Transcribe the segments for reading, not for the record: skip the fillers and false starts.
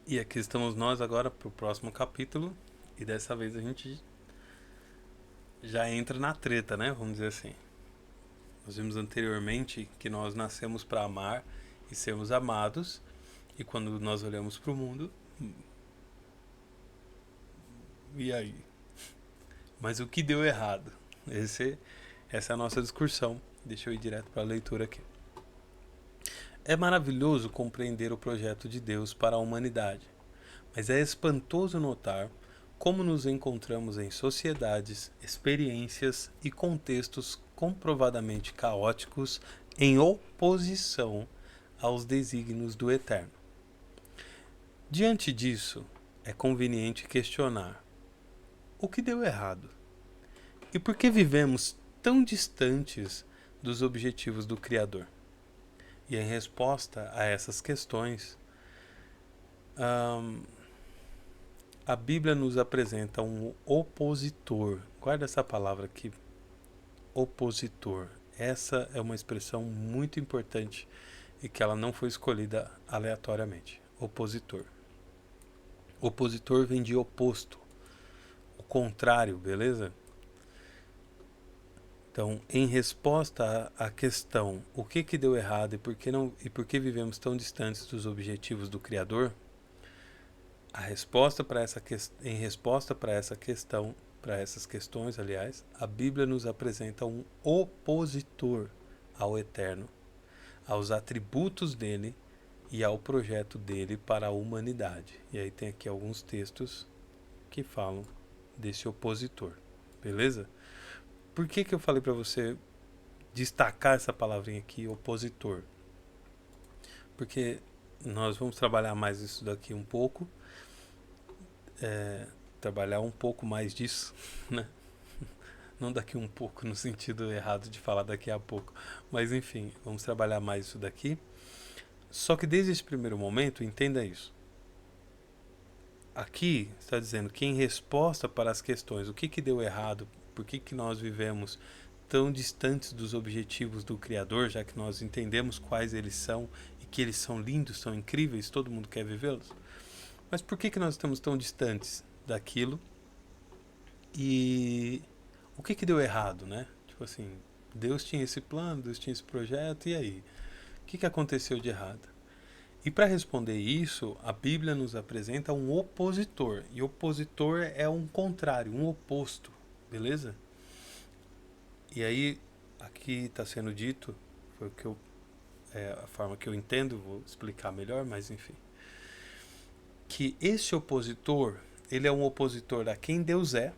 E aqui estamos nós agora para o próximo capítulo. E dessa vez a gente já entra na treta, né? Vamos dizer assim. Nós vimos anteriormente que nós nascemos para amar e sermos amados. E quando nós olhamos para o mundo, e aí? Mas o que deu errado? Essa é a nossa discussão. Deixa eu ir direto para a leitura aqui. É maravilhoso compreender o projeto de Deus para a humanidade, mas é espantoso notar como nos encontramos em sociedades, experiências e contextos comprovadamente caóticos em oposição aos desígnios do Eterno. Diante disso, é conveniente questionar: o que deu errado? E por que vivemos tão distantes dos objetivos do Criador? E em resposta a essas questões, hum, a Bíblia nos apresenta um opositor. Guarda essa palavra aqui, opositor. Essa é uma expressão muito importante e que ela não foi escolhida aleatoriamente. Opositor. Opositor vem de oposto, o contrário, beleza? Então, em resposta à questão o que deu errado e por que vivemos tão distantes dos objetivos do Criador, a resposta para essa em resposta para essa questão, para essas questões, aliás, a Bíblia nos apresenta um opositor ao Eterno, aos atributos dele e ao projeto dele para a humanidade. E aí tem aqui alguns textos que falam desse opositor, beleza? Por que eu falei para você destacar essa palavrinha aqui, opositor? Porque nós vamos trabalhar mais isso daqui um pouco, trabalhar um pouco mais disso, né? Não daqui um pouco no sentido errado de falar daqui a pouco, mas enfim, vamos trabalhar mais isso daqui. Só que desde esse primeiro momento, entenda isso. Aqui está dizendo que em resposta para as questões, o que deu errado, por que nós vivemos tão distantes dos objetivos do Criador, já que nós entendemos quais eles são e que eles são lindos, são incríveis, todo mundo quer vivê-los. Mas por que nós estamos tão distantes daquilo? E o que deu errado, né? Tipo assim, Deus tinha esse plano, Deus tinha esse projeto, e aí? O que aconteceu de errado? E para responder isso, a Bíblia nos apresenta um opositor. E opositor é um contrário, um oposto, beleza? E aí, aqui está sendo dito, foi o que a forma que eu entendo, vou explicar melhor, mas enfim. Que esse opositor, ele é um opositor a quem Deus é,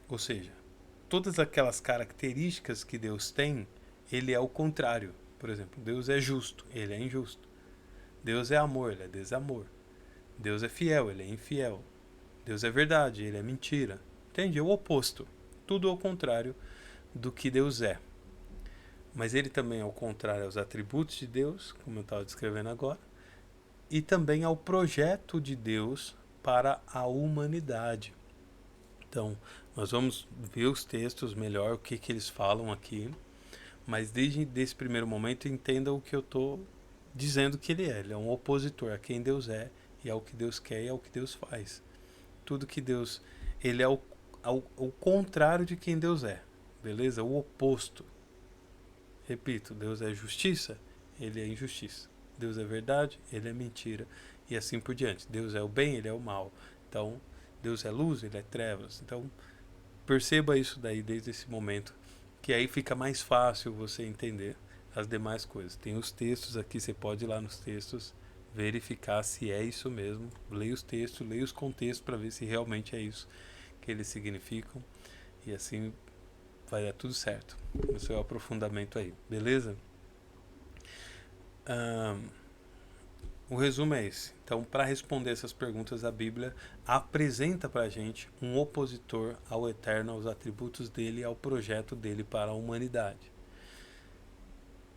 ou seja, todas aquelas características que Deus tem, ele é o contrário. Por exemplo, Deus é justo, ele é injusto. Deus é amor, ele é desamor. Deus é fiel, ele é infiel. Deus é verdade, ele é mentira. Entende? É o oposto. Tudo ao contrário do que Deus é. Mas ele também é ao contrário aos atributos de Deus, como eu estava descrevendo agora, e também ao projeto de Deus para a humanidade. Então, nós vamos ver os textos melhor, o que eles falam aqui, mas desde esse primeiro momento entenda o que eu estou dizendo que ele é. Ele é um opositor a quem Deus é, e ao que Deus quer e ao que Deus faz. Tudo que Deus... Ele é o contrário de quem Deus é, beleza? O oposto. Repito, Deus é justiça, ele é injustiça. Deus é verdade, ele é mentira. E assim por diante. Deus é o bem, ele é o mal. Então, Deus é luz, ele é trevas. Então, perceba isso daí desde esse momento, que aí fica mais fácil você entender as demais coisas. Tem os textos aqui, você pode ir lá nos textos, verificar se é isso mesmo. Leia os textos, leia os contextos para ver se realmente é isso que eles significam. E assim vai dar tudo certo no seu aprofundamento aí, beleza? Um, o resumo é esse. Então, para responder essas perguntas, a Bíblia apresenta para a gente um opositor ao Eterno, aos atributos dele e ao projeto dele para a humanidade.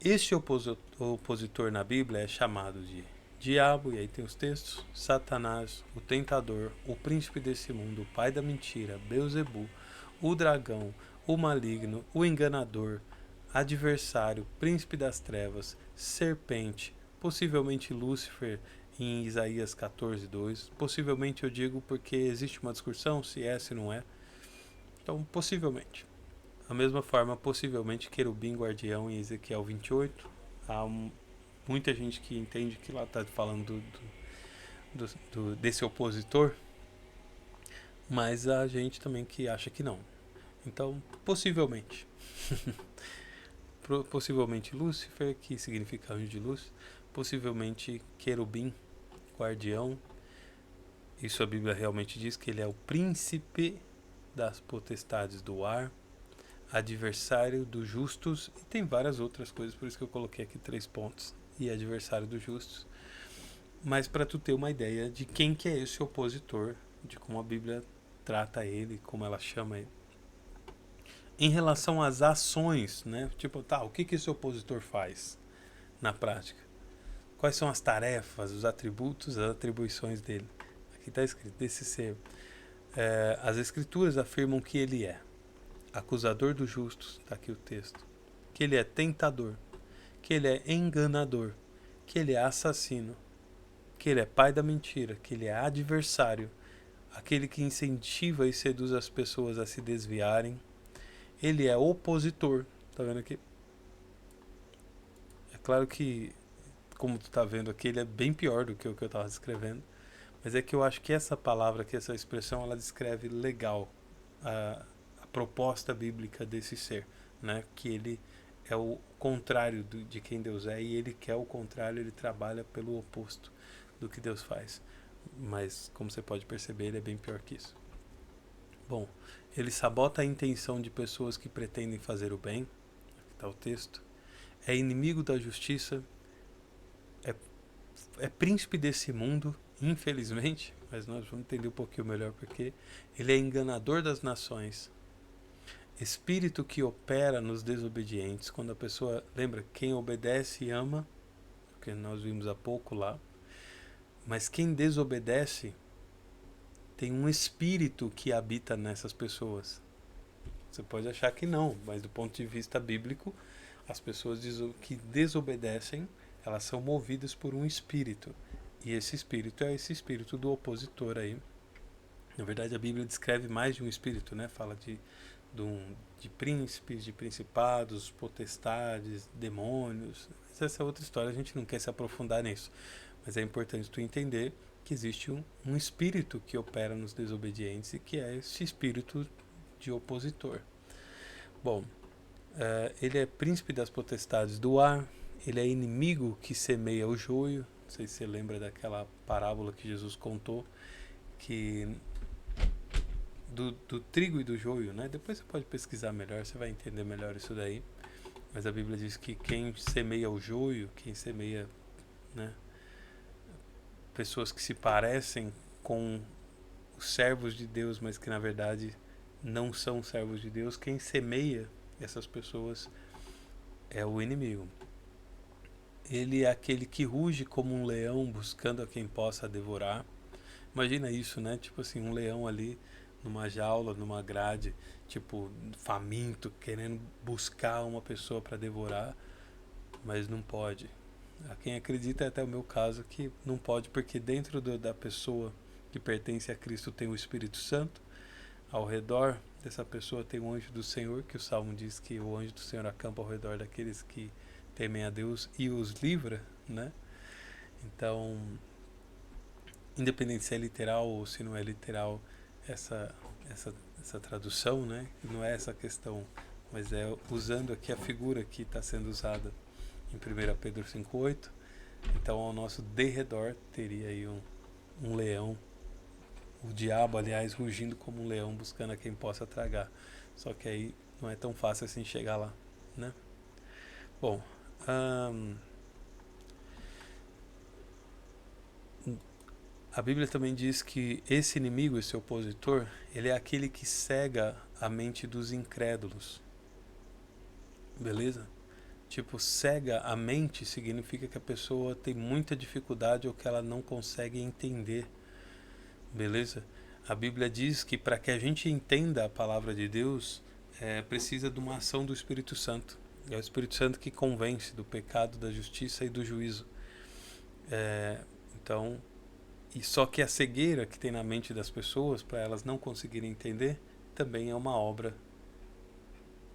Este opositor na Bíblia é chamado de diabo, e aí tem os textos, Satanás, o tentador, o príncipe desse mundo, o pai da mentira, Beelzebul, o dragão, o maligno, o enganador, adversário, príncipe das trevas, serpente, possivelmente Lúcifer, em Isaías 14:2. Possivelmente eu digo porque existe uma discussão se é, se não é. Então, possivelmente. Da mesma forma, possivelmente, querubim guardião em Ezequiel 28. Há muita gente que entende que lá está falando desse opositor, mas há gente também que acha que não. Então, possivelmente. Possivelmente Lúcifer, que significa anjo de luz. Possivelmente querubim, guardião. Isso a Bíblia realmente diz que ele é o príncipe das potestades do ar, adversário dos justos, e tem várias outras coisas, por isso que eu coloquei aqui 3 pontos, e adversário dos justos. Mas para tu ter uma ideia de quem que é esse opositor, de como a Bíblia trata ele, como ela chama ele. Em relação às ações, né? Tipo, o que esse opositor faz na prática? Quais são as tarefas, os atributos, as atribuições dele? Aqui está escrito, desse ser. As escrituras afirmam que ele é acusador dos justos, está aqui o texto, que ele é tentador, que ele é enganador, que ele é assassino, que ele é pai da mentira, que ele é adversário, aquele que incentiva e seduz as pessoas a se desviarem. Ele é opositor, tá vendo aqui? É claro que, como tu tá vendo aqui, ele é bem pior do que o que eu estava descrevendo, mas é que eu acho que essa palavra aqui, essa expressão, ela descreve legal a proposta bíblica desse ser, né? Que ele é o contrário de quem Deus é, e ele quer o contrário, ele trabalha pelo oposto do que Deus faz. Mas, como você pode perceber, ele é bem pior que isso. Bom, ele sabota a intenção de pessoas que pretendem fazer o bem, aqui está o texto, é inimigo da justiça, é príncipe desse mundo, infelizmente, mas nós vamos entender um pouquinho melhor porque ele é enganador das nações, espírito que opera nos desobedientes. Quando a pessoa, lembra, quem obedece e ama, que nós vimos há pouco lá, mas quem desobedece tem um espírito que habita nessas pessoas. Você pode achar que não, mas do ponto de vista bíblico, as pessoas que desobedecem, elas são movidas por um espírito. E esse espírito é esse espírito do opositor aí. Na verdade, a Bíblia descreve mais de um espírito, né? Fala de príncipes, de principados, potestades, demônios. Mas essa é outra história, a gente não quer se aprofundar nisso. Mas é importante tu entender que existe um espírito que opera nos desobedientes e que é esse espírito de opositor. Bom, ele é príncipe das potestades do ar, ele é inimigo que semeia o joio. Não sei se você lembra daquela parábola que Jesus contou, que do trigo e do joio, né? Depois você pode pesquisar melhor, você vai entender melhor isso daí. Mas a Bíblia diz que quem semeia o joio, quem semeia, né, pessoas que se parecem com os servos de Deus, mas que na verdade não são servos de Deus, quem semeia essas pessoas é o inimigo. Ele é aquele que ruge como um leão buscando a quem possa devorar. Imagina isso, né? Tipo assim, um leão ali numa jaula, numa grade, tipo, faminto, querendo buscar uma pessoa para devorar, mas não pode. A quem acredita, é até o meu caso, que não pode, porque dentro da pessoa que pertence a Cristo tem o Espírito Santo, ao redor dessa pessoa tem o anjo do Senhor, que o Salmo diz que o anjo do Senhor acampa ao redor daqueles que temem a Deus e os livra, né? Então, independente se é literal ou se não é literal essa tradução, né? Não é essa a questão, mas é usando aqui a figura que está sendo usada em 1 Pedro 5,8. Então, ao nosso derredor teria aí um leão, o diabo, aliás, rugindo como um leão, buscando a quem possa tragar. Só que aí não é tão fácil assim chegar lá, né? Bom, a Bíblia também diz que esse inimigo, esse opositor, ele é aquele que cega a mente dos incrédulos. Beleza? Tipo, cega a mente significa que a pessoa tem muita dificuldade ou que ela não consegue entender. Beleza? A Bíblia diz que para que a gente entenda a palavra de Deus, precisa de uma ação do Espírito Santo. É o Espírito Santo que convence do pecado, da justiça e do juízo. Então, e só que a cegueira que tem na mente das pessoas, para elas não conseguirem entender, também é uma obra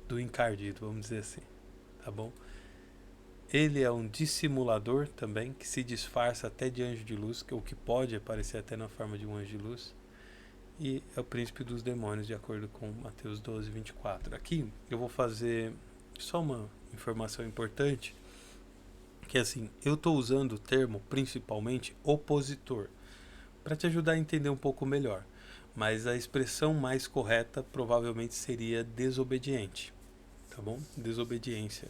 do encardido, vamos dizer assim, tá bom? Ele é um dissimulador também, que se disfarça até de anjo de luz, ou que pode aparecer até na forma de um anjo de luz. E é o príncipe dos demônios, de acordo com Mateus 12, 24. Aqui eu vou fazer só uma informação importante, que é assim, eu estou usando o termo principalmente opositor, para te ajudar a entender um pouco melhor. Mas a expressão mais correta provavelmente seria desobediente, tá bom? Desobediência.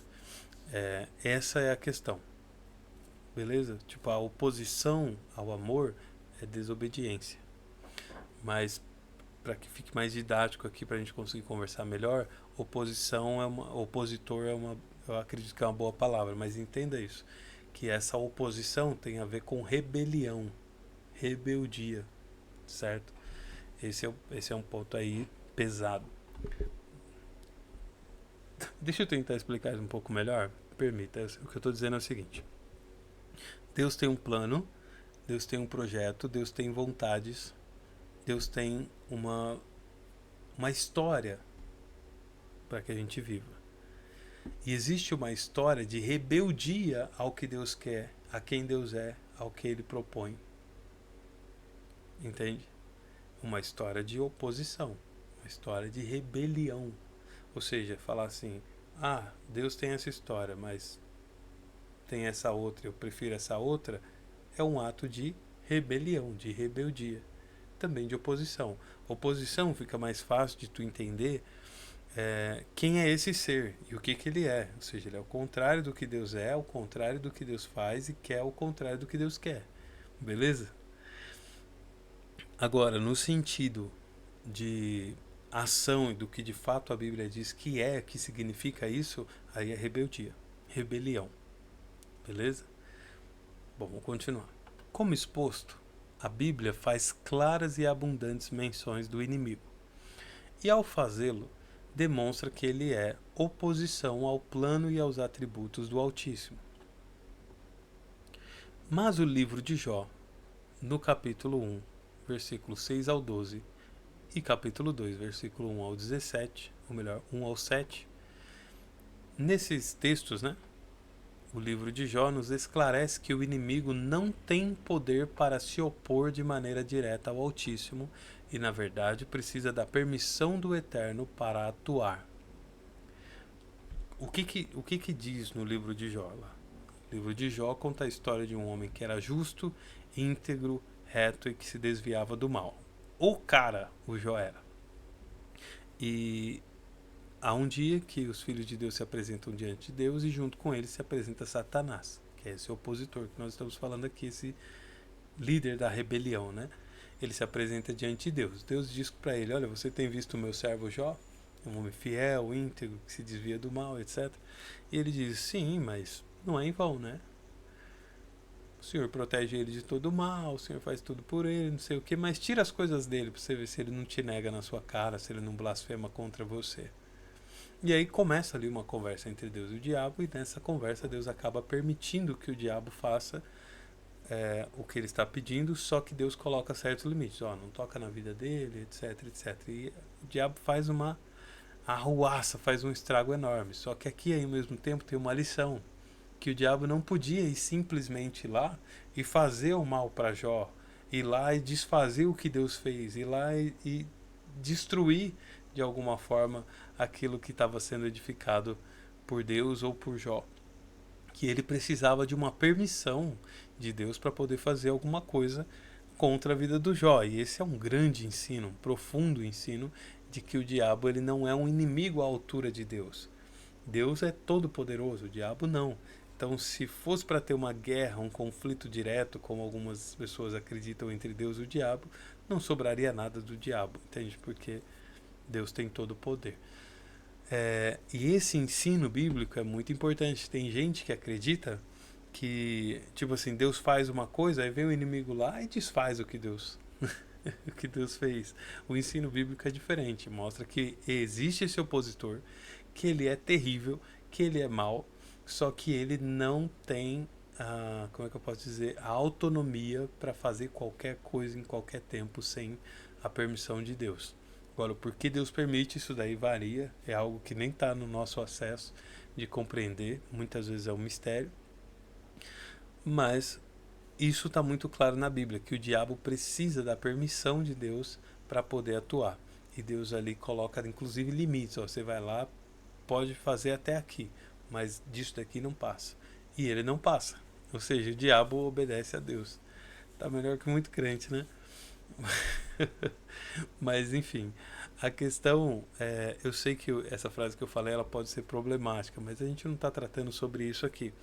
Essa é a questão, beleza? Tipo, a oposição ao amor é desobediência. Mas, para que fique mais didático aqui, para a gente conseguir conversar melhor, opositor eu acredito que é uma boa palavra, mas entenda isso, que essa oposição tem a ver com rebelião, rebeldia, certo? Esse é um ponto aí pesado. Deixa eu tentar explicar isso um pouco melhor. Permita. O que eu estou dizendo é o seguinte: Deus tem um plano, Deus tem um projeto, Deus tem vontades, Deus tem uma história para que a gente viva. E existe uma história de rebeldia ao que Deus quer, a quem Deus é, ao que Ele propõe. Entende? Uma história de oposição, uma história de rebelião. Ou seja, falar assim, Deus tem essa história, mas tem essa outra, eu prefiro essa outra, é um ato de rebelião, de rebeldia. Também de oposição. Oposição fica mais fácil de tu entender quem é esse ser e o que ele é. Ou seja, ele é o contrário do que Deus é, o contrário do que Deus faz e quer o contrário do que Deus quer. Beleza? Agora, no sentido de ação e do que de fato a Bíblia diz que significa isso, aí é rebeldia, rebelião. Beleza? Bom, vamos continuar. Como exposto, a Bíblia faz claras e abundantes menções do inimigo. E ao fazê-lo, demonstra que ele é oposição ao plano e aos atributos do Altíssimo. Mas o livro de Jó, no capítulo 1, versículos 6 ao 12, e capítulo 2, versículo 1 ao 17, ou melhor, 1 ao 7, nesses textos, o livro de Jó nos esclarece que o inimigo não tem poder para se opor de maneira direta ao Altíssimo e, na verdade, precisa da permissão do Eterno para atuar. O que diz no livro de Jó? O livro de Jó conta a história de um homem que era justo, íntegro, reto e que se desviava do mal. O Jó era. E há um dia que os filhos de Deus se apresentam diante de Deus e junto com eles se apresenta Satanás, que é esse opositor que nós estamos falando aqui, esse líder da rebelião, Ele se apresenta diante de Deus. Deus diz para ele, olha, você tem visto o meu servo Jó? É um homem fiel, íntegro, que se desvia do mal, etc. E ele diz, sim, mas não é em vão, O Senhor protege ele de todo mal, o Senhor faz tudo por ele, não sei o que, mas tira as coisas dele para você ver se ele não te nega na sua cara, se ele não blasfema contra você. E aí começa ali uma conversa entre Deus e o diabo, e nessa conversa Deus acaba permitindo que o diabo faça o que ele está pedindo, só que Deus coloca certos limites. Não toca na vida dele, etc, etc. E o diabo faz uma arruaça, faz um estrago enorme. Só que aqui, ao mesmo tempo, tem uma lição, que o diabo não podia ir simplesmente lá e fazer o mal para Jó, ir lá e desfazer o que Deus fez, ir lá e destruir de alguma forma aquilo que estava sendo edificado por Deus ou por Jó. Que ele precisava de uma permissão de Deus para poder fazer alguma coisa contra a vida do Jó. E esse é um grande ensino, um profundo ensino de que o diabo ele não é um inimigo à altura de Deus. Deus é todo poderoso, o diabo não. Então, se fosse para ter uma guerra, um conflito direto, como algumas pessoas acreditam entre Deus e o diabo, não sobraria nada do diabo, entende? Porque Deus tem todo o poder. E esse ensino bíblico é muito importante. Tem gente que acredita que, tipo assim, Deus faz uma coisa, aí vem o inimigo lá e desfaz o que Deus fez. O ensino bíblico é diferente, mostra que existe esse opositor, que ele é terrível, que ele é mau, só que ele não tem como é que eu posso dizer, a autonomia para fazer qualquer coisa em qualquer tempo sem a permissão de Deus. Agora, o porquê Deus permite, isso daí varia, é algo que nem está no nosso acesso de compreender, muitas vezes é um mistério, mas isso está muito claro na Bíblia, que o diabo precisa da permissão de Deus para poder atuar. E Deus ali coloca, inclusive, limites. Ó, você vai lá, pode fazer até aqui, mas disso daqui não passa. E ele não passa. Ou seja, o diabo obedece a Deus. Tá melhor que muito crente, né? Mas enfim, a questão é, eu sei que essa frase que eu falei ela pode ser problemática, mas a gente não está tratando sobre isso aqui.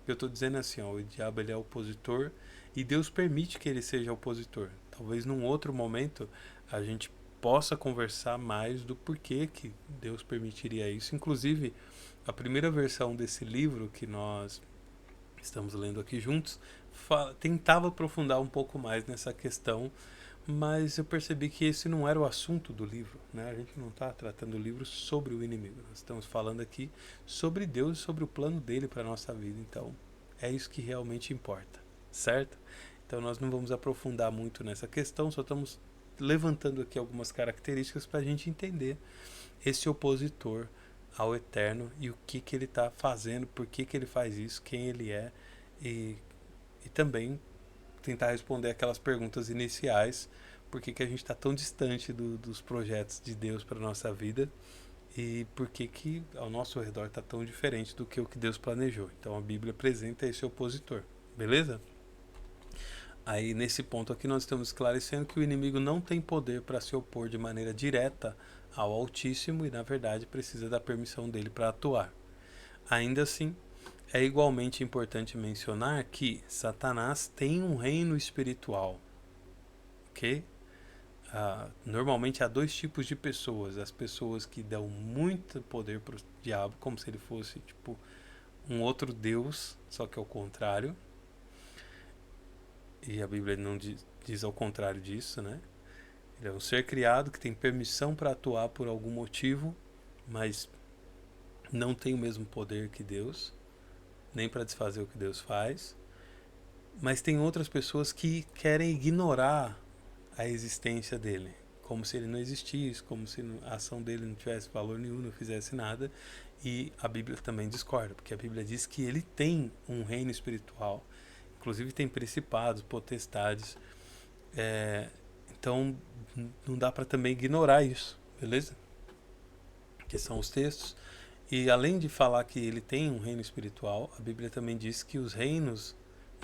Eu estou dizendo assim, ó, o diabo ele é opositor e Deus permite que ele seja opositor. Talvez num outro momento a gente possa conversar mais do porquê que Deus permitiria isso. Inclusive, a primeira versão desse livro que nós estamos lendo aqui juntos tentava aprofundar um pouco mais nessa questão, mas eu percebi que esse não era o assunto do livro, né? A gente não está tratando o livro sobre o inimigo, nós estamos falando aqui sobre Deus e sobre o plano dele para a nossa vida, então é isso que realmente importa, certo? Então nós não vamos aprofundar muito nessa questão, só estamos levantando aqui algumas características para a gente entender esse opositor ao eterno e o que ele está fazendo, por que ele faz isso, quem ele é e, e também tentar responder aquelas perguntas iniciais, por que a gente está tão distante dos projetos de Deus para a nossa vida e por que ao nosso redor está tão diferente do que o que Deus planejou. Então a Bíblia apresenta esse opositor, beleza? Aí nesse ponto aqui nós estamos esclarecendo que o inimigo não tem poder para se opor de maneira direta ao Altíssimo e na verdade precisa da permissão dele para atuar. Ainda assim, é igualmente importante mencionar que Satanás tem um reino espiritual, ok? Normalmente há dois tipos de pessoas: as pessoas que dão muito poder para o diabo, como se ele fosse tipo um outro Deus, só que ao contrário. E a Bíblia não diz ao contrário disso, né? Ele é um ser criado que tem permissão para atuar por algum motivo, mas não tem o mesmo poder que Deus, nem para desfazer o que Deus faz. Mas tem outras pessoas que querem ignorar a existência dele, como se ele não existisse, como se a ação dele não tivesse valor nenhum, não fizesse nada. E a Bíblia também discorda, porque a Bíblia diz que ele tem um reino espiritual, inclusive tem principados, potestades. Então não dá para também ignorar isso, beleza? Que são os textos. E além de falar que ele tem um reino espiritual, a Bíblia também diz que os reinos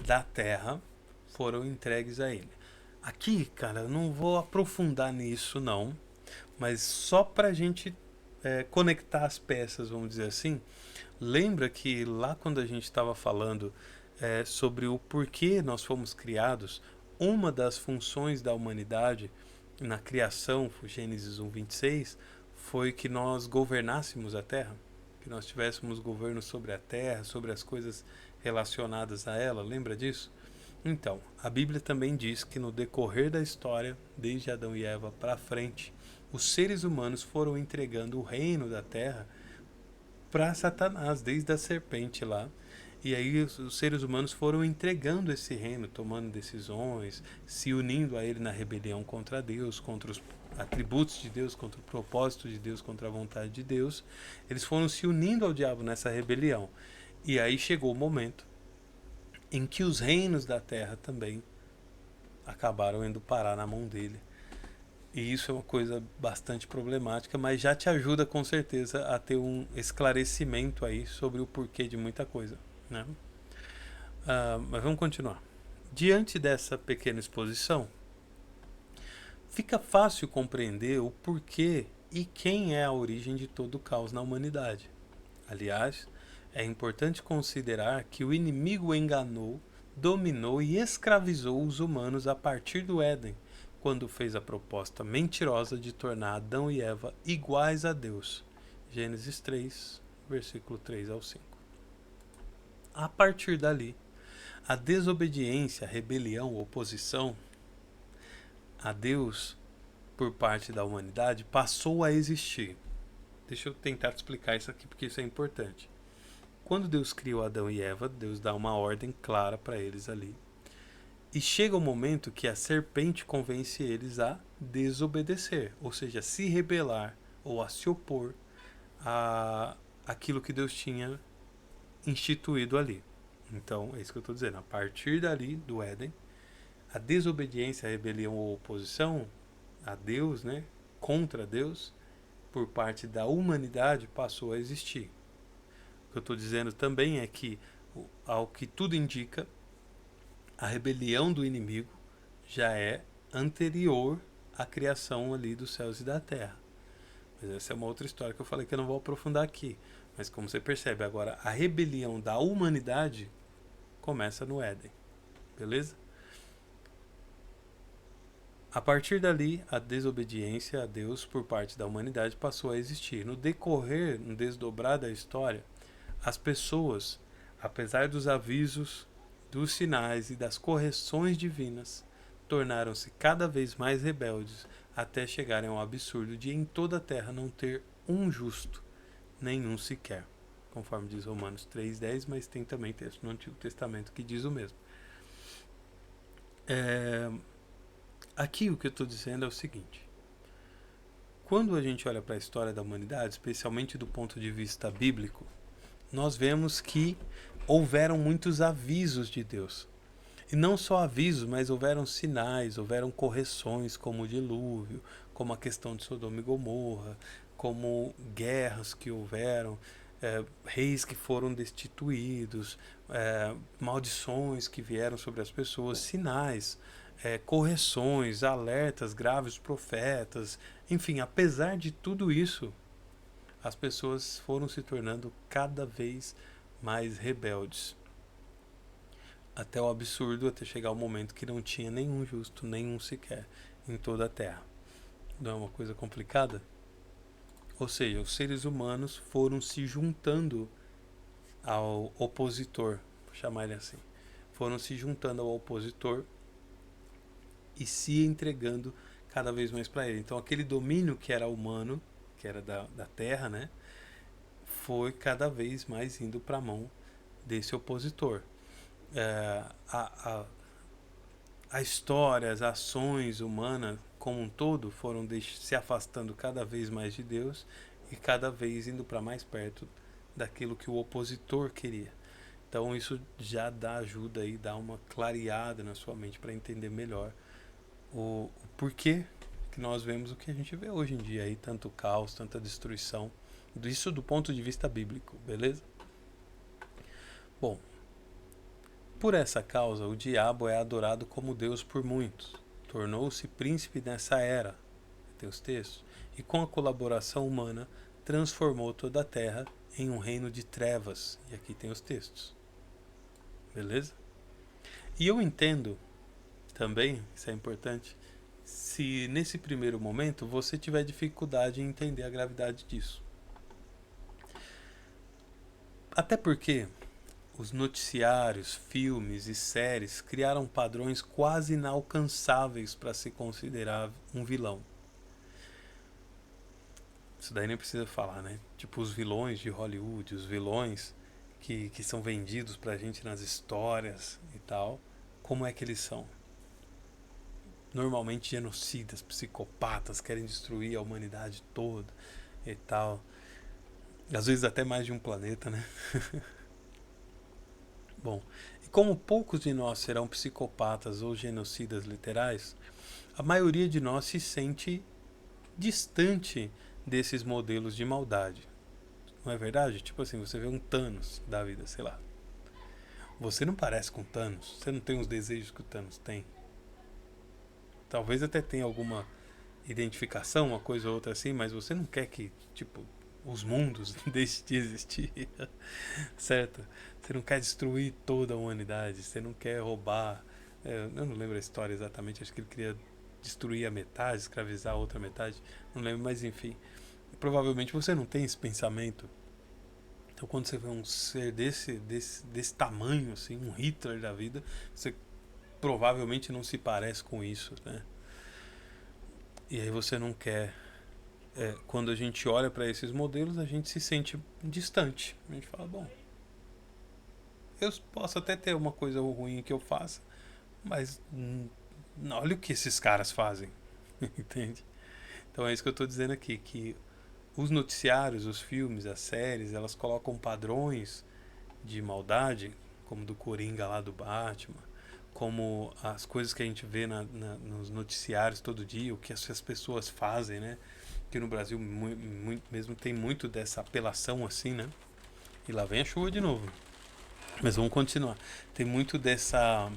da terra foram entregues a ele. Aqui, cara, eu não vou aprofundar nisso não, mas só para a gente conectar as peças, vamos dizer assim, lembra que lá quando a gente estava falando sobre o porquê nós fomos criados, uma das funções da humanidade na criação, Gênesis 1:26, foi que nós governássemos a terra, que nós tivéssemos governo sobre a terra, sobre as coisas relacionadas a ela, lembra disso? Então, a Bíblia também diz que no decorrer da história, desde Adão e Eva para frente, os seres humanos foram entregando o reino da terra para Satanás, desde a serpente lá. E aí os seres humanos foram entregando esse reino, tomando decisões, se unindo a ele na rebelião contra Deus, contra os atributos de Deus, contra o propósito de Deus, contra a vontade de Deus. Eles foram se unindo ao diabo nessa rebelião. E aí chegou o momento em que os reinos da terra também acabaram indo parar na mão dele. E isso é uma coisa bastante problemática, mas já te ajuda com certeza a ter um esclarecimento aí sobre o porquê de muita coisa, né? Mas vamos continuar. Diante dessa pequena exposição, fica fácil compreender o porquê e quem é a origem de todo o caos na humanidade. Aliás, é importante considerar que o inimigo enganou, dominou e escravizou os humanos a partir do Éden, quando fez a proposta mentirosa de tornar Adão e Eva iguais a Deus. Gênesis 3, versículo 3 ao 5. A partir dali, a desobediência, a rebelião, a oposição a Deus por parte da humanidade passou a existir. Deixa eu tentar explicar isso aqui porque isso é importante. quando Deus criou Adão e Eva, Deus dá uma ordem clara para eles ali. E chega o momento que a serpente convence eles a desobedecer, ou seja, a se rebelar ou a se opor a aquilo que Deus tinha instituído ali. Então, é isso que eu estou dizendo. A partir dali, do Éden, a desobediência, a rebelião ou oposição a Deus, né, contra Deus, por parte da humanidade, passou a existir. O que eu estou dizendo também é que, ao que tudo indica, a rebelião do inimigo já é anterior à criação ali dos céus e da terra. Mas essa é uma outra história que eu falei que eu não vou aprofundar aqui. Mas como você percebe, agora a rebelião da humanidade começa no Éden. Beleza? A partir dali, a desobediência a Deus por parte da humanidade passou a existir. No decorrer, no desdobrar da história, as pessoas, apesar dos avisos, dos sinais e das correções divinas, tornaram-se cada vez mais rebeldes até chegarem ao absurdo de em toda a terra não ter um justo, nenhum sequer. Conforme diz Romanos 3,10, mas tem também texto no Antigo Testamento que diz o mesmo. Aqui o que eu estou dizendo é o seguinte: quando a gente olha para a história da humanidade, especialmente do ponto de vista bíblico, nós vemos que houveram muitos avisos de Deus. E não só avisos, mas houveram sinais, houveram correções, como o dilúvio, como a questão de Sodoma e Gomorra, como guerras que houveram, reis que foram destituídos, maldições que vieram sobre as pessoas, sinais, correções, alertas graves dos profetas. Enfim, apesar de tudo isso, as pessoas foram se tornando cada vez mais rebeldes. Até o absurdo, até chegar o momento que não tinha nenhum justo, nenhum sequer, em toda a Terra. Não é uma coisa complicada? Ou seja, os seres humanos foram se juntando ao opositor, vou chamar ele assim. Foram se juntando ao opositor e se entregando cada vez mais para ele. Então aquele domínio que era humano, que era da Terra, né, foi cada vez mais indo para a mão desse opositor. A história, as ações humanas como um todo foram se afastando cada vez mais de Deus e cada vez indo para mais perto daquilo que o opositor queria. Então isso já dá ajuda e dá uma clareada na sua mente para entender melhor o porquê que nós vemos o que a gente vê hoje em dia aí, tanto caos, tanta destruição. Isso do ponto de vista bíblico, beleza? Bom, por essa causa, o diabo é adorado como Deus por muitos. Tornou-se príncipe nessa era, tem os textos, e com a colaboração humana transformou toda a terra em um reino de trevas. E aqui tem os textos. Beleza? E eu entendo também, isso é importante, se nesse primeiro momento você tiver dificuldade em entender a gravidade disso. Até porque os noticiários, filmes e séries criaram padrões quase inalcançáveis para se considerar um vilão. Isso daí nem precisa falar, né? Tipo os vilões de Hollywood, os vilões que são vendidos pra gente nas histórias e tal. Como é que eles são? Normalmente genocidas, psicopatas, querem destruir a humanidade toda e tal. Às vezes até mais de um planeta, né? Bom, e como poucos de nós serão psicopatas ou genocidas literais, a maioria de nós se sente distante desses modelos de maldade. Não é verdade? Tipo assim, você vê um Thanos da vida, sei lá. Você não parece com Thanos, você não tem os desejos que o Thanos tem. Talvez até tenha alguma identificação, uma coisa ou outra assim, mas você não quer que, tipo, os mundos deixem de existir, certo? Você não quer destruir toda a humanidade, você não quer roubar. Eu não lembro a história exatamente, acho que ele queria destruir a metade, escravizar a outra metade, não lembro, mas enfim. Provavelmente você não tem esse pensamento. Então quando você vê um ser desse tamanho, assim, um Hitler da vida, você provavelmente não se parece com isso, né? E aí você não quer. Quando a gente olha para esses modelos, a gente se sente distante. A gente fala, bom, eu posso até ter uma coisa ruim que eu faça, mas olha o que esses caras fazem, entende? Então é isso que eu estou dizendo aqui, que os noticiários, os filmes, as séries, elas colocam padrões de maldade, como do Coringa lá do Batman, como as coisas que a gente vê nos noticiários todo dia, o que as pessoas fazem, né? Que no Brasil mesmo tem muito dessa apelação assim, né? E lá vem a chuva de novo. Mas vamos continuar. Tem muito dessa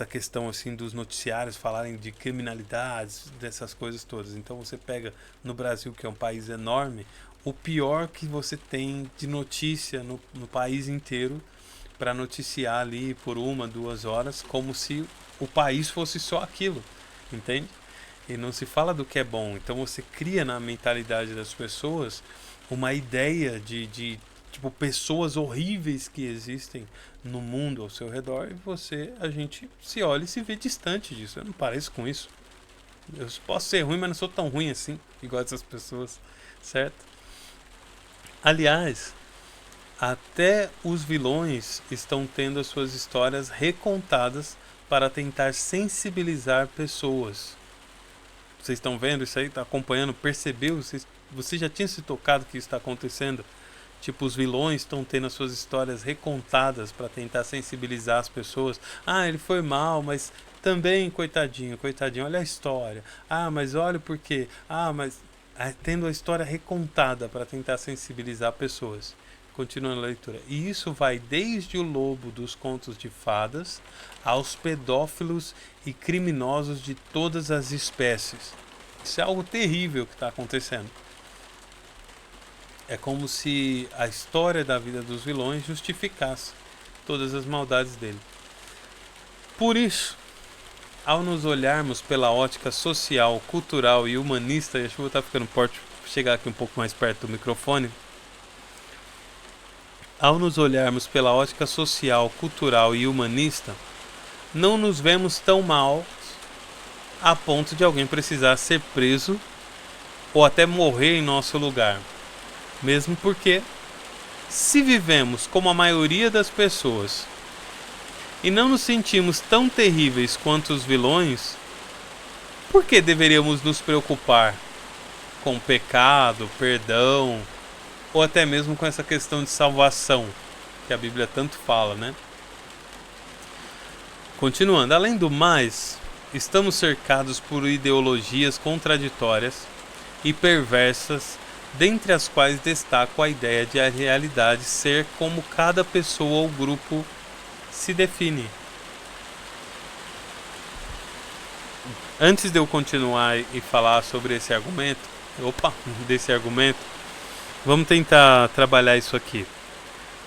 questão assim dos noticiários falarem de criminalidades, dessas coisas todas. Então você pega no Brasil, que é um país enorme, o pior que você tem de notícia no país inteiro para noticiar ali por 1, 2 horas, como se o país fosse só aquilo, entende? E não se fala do que é bom. Então você cria na mentalidade das pessoas uma ideia de tipo, pessoas horríveis que existem no mundo ao seu redor, e a gente se olha e se vê distante disso. Eu não pareço com isso. Eu posso ser ruim, mas não sou tão ruim assim, igual essas pessoas, certo? Aliás, até os vilões estão tendo as suas histórias recontadas para tentar sensibilizar pessoas. Vocês estão vendo isso aí? Está acompanhando? Percebeu? Você já tinha se tocado que isso está acontecendo? Tipo, os vilões estão tendo as suas histórias recontadas para tentar sensibilizar as pessoas. Ah, ele foi mal, mas também, coitadinho, coitadinho, olha a história. Ah, mas olha o porquê. Ah, mas... tendo a história recontada para tentar sensibilizar pessoas. Continuando a leitura. E isso vai desde o lobo dos contos de fadas aos pedófilos e criminosos de todas as espécies. Isso é algo terrível que está acontecendo. É como se a história da vida dos vilões justificasse todas as maldades dele. Por isso, ao nos olharmos pela ótica social, cultural e humanista, e a chuva está ficando forte, vou chegar aqui um pouco mais perto do microfone. Ao nos olharmos pela ótica social, cultural e humanista, não nos vemos tão mal a ponto de alguém precisar ser preso ou até morrer em nosso lugar. Mesmo porque, se vivemos como a maioria das pessoas e não nos sentimos tão terríveis quanto os vilões, por que deveríamos nos preocupar com pecado, perdão, ou até mesmo com essa questão de salvação, que a Bíblia tanto fala, né? Continuando, além do mais, estamos cercados por ideologias contraditórias e perversas, dentre as quais destaco a ideia de a realidade ser como cada pessoa ou grupo se define. Antes de eu continuar e falar sobre esse argumento, vamos tentar trabalhar isso aqui.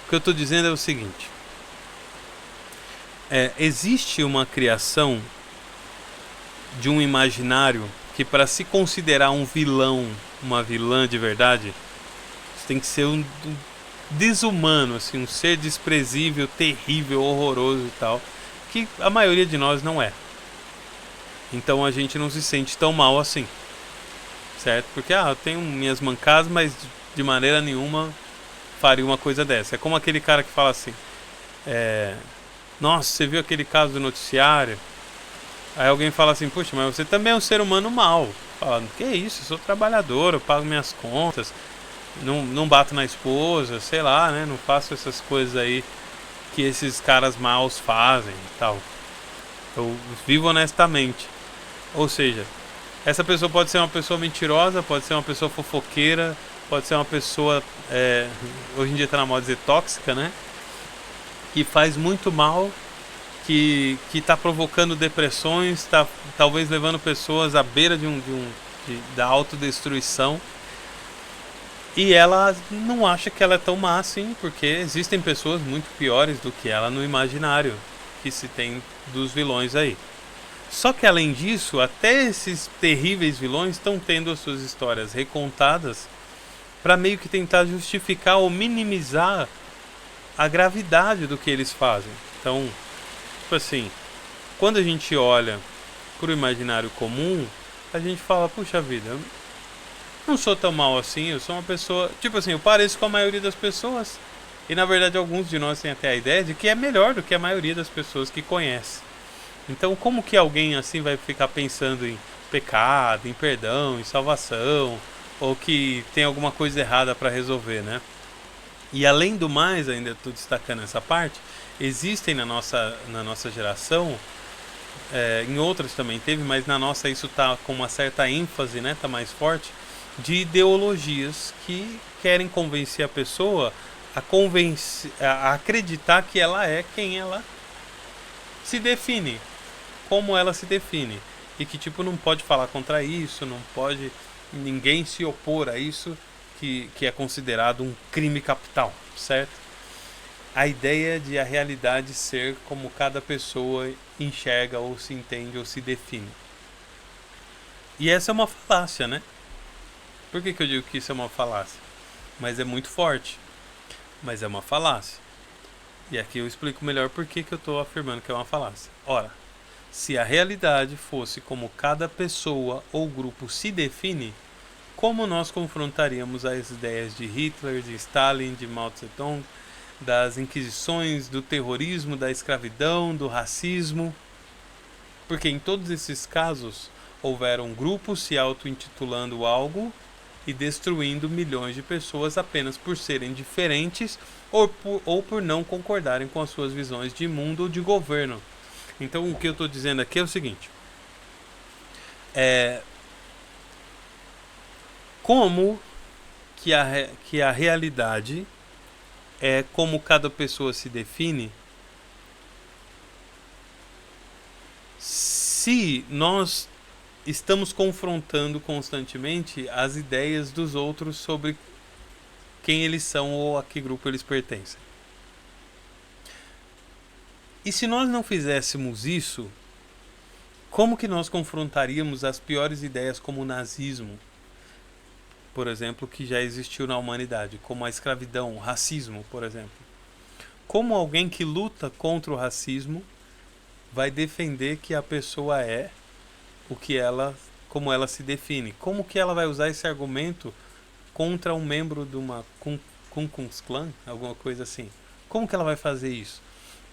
O que eu estou dizendo é o seguinte: existe uma criação de um imaginário que, para se considerar um vilão, uma vilã de verdade, você tem que ser um desumano, assim, um ser desprezível, terrível, horroroso e tal, que a maioria de nós não é. Então a gente não se sente tão mal assim, certo? Porque eu tenho minhas mancadas, mas de maneira nenhuma faria uma coisa dessa. É como aquele cara que fala assim: nossa, você viu aquele caso do noticiário? Aí alguém fala assim: puxa, mas você também é um ser humano mau. Falando: que isso, eu sou trabalhador, eu pago minhas contas, não bato na esposa, sei lá, né? Não faço essas coisas aí que esses caras maus fazem e tal. Eu vivo honestamente. Ou seja, essa pessoa pode ser uma pessoa mentirosa, pode ser uma pessoa fofoqueira, pode ser uma pessoa, hoje em dia está na moda dizer tóxica, né? Que faz muito mal, que está provocando depressões, está talvez levando pessoas à beira da autodestruição. E ela não acha que ela é tão má assim, porque existem pessoas muito piores do que ela no imaginário que se tem dos vilões aí. Só que além disso, até esses terríveis vilões estão tendo as suas histórias recontadas para meio que tentar justificar ou minimizar a gravidade do que eles fazem. Então, tipo assim, quando a gente olha para o imaginário comum, a gente fala: puxa vida, eu não sou tão mal assim, eu sou uma pessoa, tipo assim, eu pareço com a maioria das pessoas, E na verdade alguns de nós têm até a ideia de que é melhor do que a maioria das pessoas que conhece. Então como que alguém assim vai ficar pensando em pecado, em perdão, em salvação, ou que tem alguma coisa errada para resolver, né? E além do mais, ainda estou destacando essa parte, existem na nossa geração, em outras também teve, mas na nossa isso está com uma certa ênfase, né? Tá mais forte, de ideologias que querem convencer a pessoa a acreditar que ela é quem ela se define, como ela se define. E que tipo não pode falar contra isso, não pode ninguém se opor a isso, que é considerado um crime capital, certo? A ideia de a realidade ser como cada pessoa enxerga ou se entende ou se define. E essa é uma falácia, né? Por que eu digo que isso é uma falácia? Mas é muito forte. Mas é uma falácia. E aqui eu explico melhor por que eu estou afirmando que é uma falácia. Ora, se a realidade fosse como cada pessoa ou grupo se define, como nós confrontaríamos as ideias de Hitler, de Stalin, de Mao Tse-tung, das inquisições, do terrorismo, da escravidão, do racismo? Porque em todos esses casos houveram grupos se auto-intitulando algo e destruindo milhões de pessoas apenas por serem diferentes ou por não concordarem com as suas visões de mundo ou de governo. Então o que eu estou dizendo aqui é o seguinte: como que a realidade é como cada pessoa se define, se nós estamos confrontando constantemente as ideias dos outros sobre quem eles são ou a que grupo eles pertencem. E se nós não fizéssemos isso, como que nós confrontaríamos as piores ideias como o nazismo, por exemplo, que já existiu na humanidade, como a escravidão, o racismo, por exemplo? Como alguém que luta contra o racismo vai defender que a pessoa é o que ela, como ela se define? Como que ela vai usar esse argumento contra um membro de uma Ku Klux Klan, alguma coisa assim? Como que ela vai fazer isso?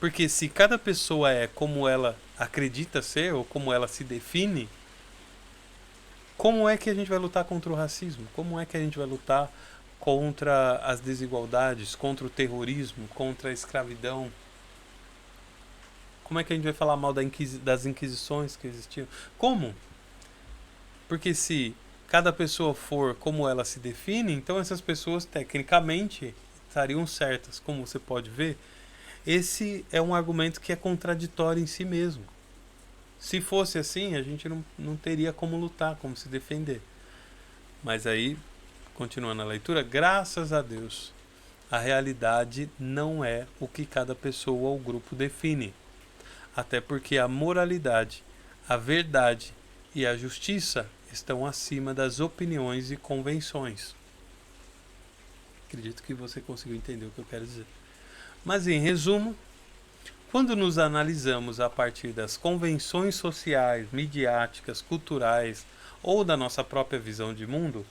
Porque se cada pessoa é como ela acredita ser ou como ela se define, como é que a gente vai lutar contra o racismo? Como é que a gente vai lutar contra as desigualdades, contra o terrorismo, contra a escravidão? Como é que a gente vai falar mal das inquisições que existiam? Como? Porque se cada pessoa for como ela se define, então essas pessoas tecnicamente estariam certas. Como você pode ver, esse é um argumento que é contraditório em si mesmo. Se fosse assim, a gente não teria como lutar, como se defender. Mas aí, continuando a leitura, graças a Deus, a realidade não é o que cada pessoa ou grupo define. Até porque a moralidade, a verdade e a justiça estão acima das opiniões e convenções. Acredito que você conseguiu entender o que eu quero dizer. Mas em resumo, quando nos analisamos a partir das convenções sociais, midiáticas, culturais ou da nossa própria visão de mundo,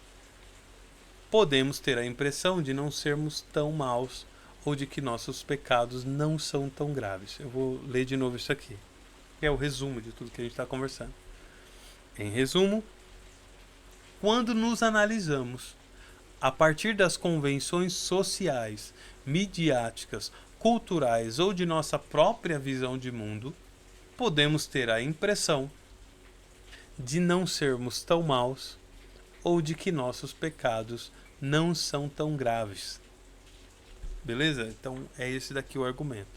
podemos ter a impressão de não sermos tão maus ou de que nossos pecados não são tão graves. Eu vou ler de novo isso aqui, que é o resumo de tudo que a gente está conversando. Em resumo, quando nos analisamos a partir das convenções sociais, midiáticas, culturais ou de nossa própria visão de mundo, podemos ter a impressão de não sermos tão maus ou de que nossos pecados não são tão graves. Beleza? Então é esse daqui o argumento.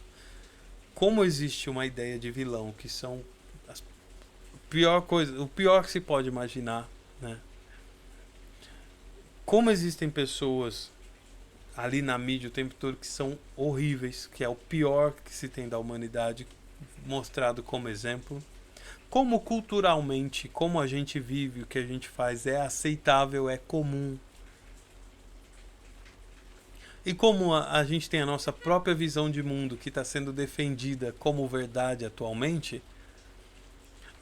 Como existe uma ideia de vilão que são o pior que se pode imaginar, né? Como existem pessoas ali na mídia o tempo todo que são horríveis, que é o pior que se tem da humanidade, mostrado como exemplo. Como culturalmente, como a gente vive, o que a gente faz é aceitável, é comum. E como a gente tem a nossa própria visão de mundo que está sendo defendida como verdade atualmente,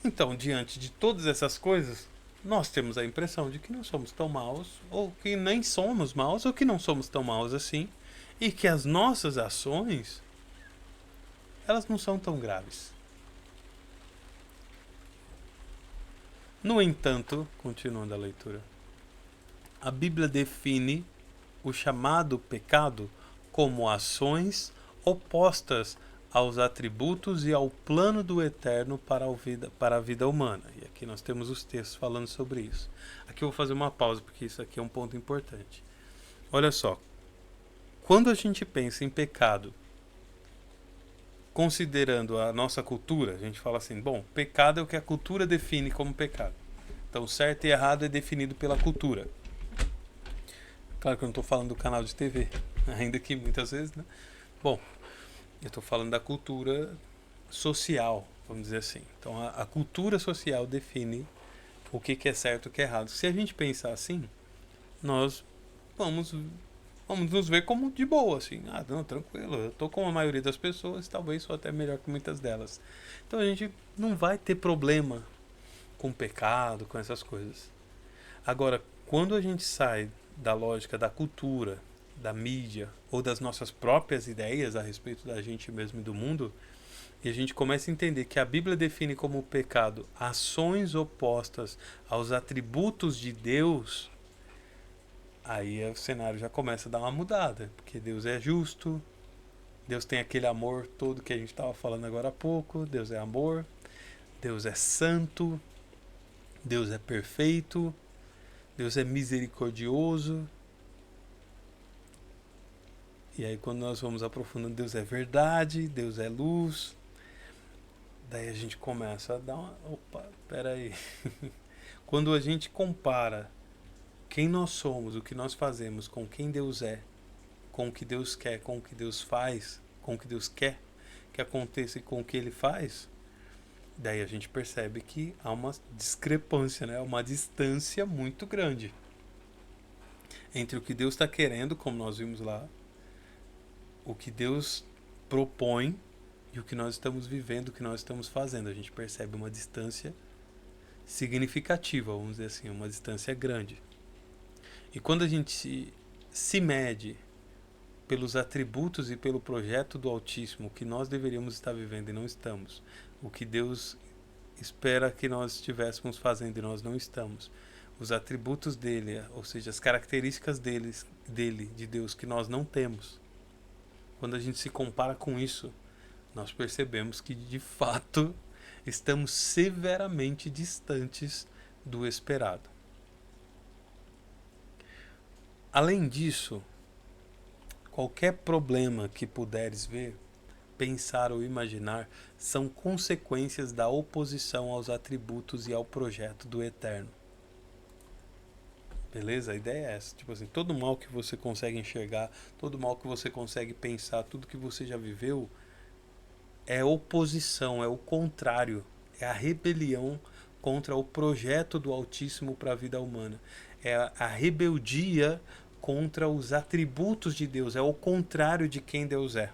então, diante de todas essas coisas, nós temos a impressão de que não somos tão maus, ou que nem somos maus, ou que não somos tão maus assim, e que as nossas ações, elas não são tão graves. No entanto, continuando a leitura, a Bíblia define o chamado pecado como ações opostas aos atributos e ao plano do Eterno para a vida humana. E aqui nós temos os textos falando sobre isso. Aqui eu vou fazer uma pausa, porque isso aqui é um ponto importante. Olha só, quando a gente pensa em pecado, considerando a nossa cultura, a gente fala assim, bom, pecado é o que a cultura define como pecado. Então, certo e errado é definido pela cultura. Claro que eu não estou falando do canal de TV, ainda que muitas vezes, né? Bom, eu estou falando da cultura social, vamos dizer assim. Então, a cultura social define o que é certo e o que é errado. Se a gente pensar assim, nós vamos nos ver como de boa, assim. Ah, não, tranquilo, eu tô com a maioria das pessoas, talvez sou até melhor que muitas delas. Então a gente não vai ter problema com pecado, com essas coisas. Agora, quando a gente sai da lógica da cultura, da mídia ou das nossas próprias ideias a respeito da gente mesmo e do mundo, e a gente começa a entender que a Bíblia define como pecado ações opostas aos atributos de Deus, aí o cenário já começa a dar uma mudada, porque Deus é justo, Deus tem aquele amor todo que a gente estava falando agora há pouco, Deus é amor, Deus é santo, Deus é perfeito, Deus é misericordioso. E aí quando nós vamos aprofundando, Deus é verdade, Deus é luz. Daí a gente começa a dar uma... Opa, peraí. Quando a gente compara quem nós somos, o que nós fazemos com quem Deus é, com o que Deus quer, com o que Deus faz, com o que Deus quer que aconteça e com o que Ele faz, daí a gente percebe que há uma discrepância, né? Uma distância muito grande entre o que Deus está querendo, como nós vimos lá, o que Deus propõe e o que nós estamos vivendo, o que nós estamos fazendo. A gente percebe uma distância significativa, vamos dizer assim, uma distância grande. E quando a gente se mede pelos atributos e pelo projeto do Altíssimo, o que nós deveríamos estar vivendo e não estamos, o que Deus espera que nós estivéssemos fazendo e nós não estamos, os atributos dele, ou seja, as características de Deus que nós não temos, quando a gente se compara com isso, nós percebemos que de fato estamos severamente distantes do esperado. Além disso, qualquer problema que puderes ver, pensar ou imaginar são consequências da oposição aos atributos e ao projeto do Eterno. Beleza? A ideia é essa. Tipo assim, todo mal que você consegue enxergar, todo mal que você consegue pensar, tudo que você já viveu, é oposição, é o contrário, é a rebelião contra o projeto do Altíssimo para a vida humana. É a rebeldia contra os atributos de Deus, é o contrário de quem Deus é.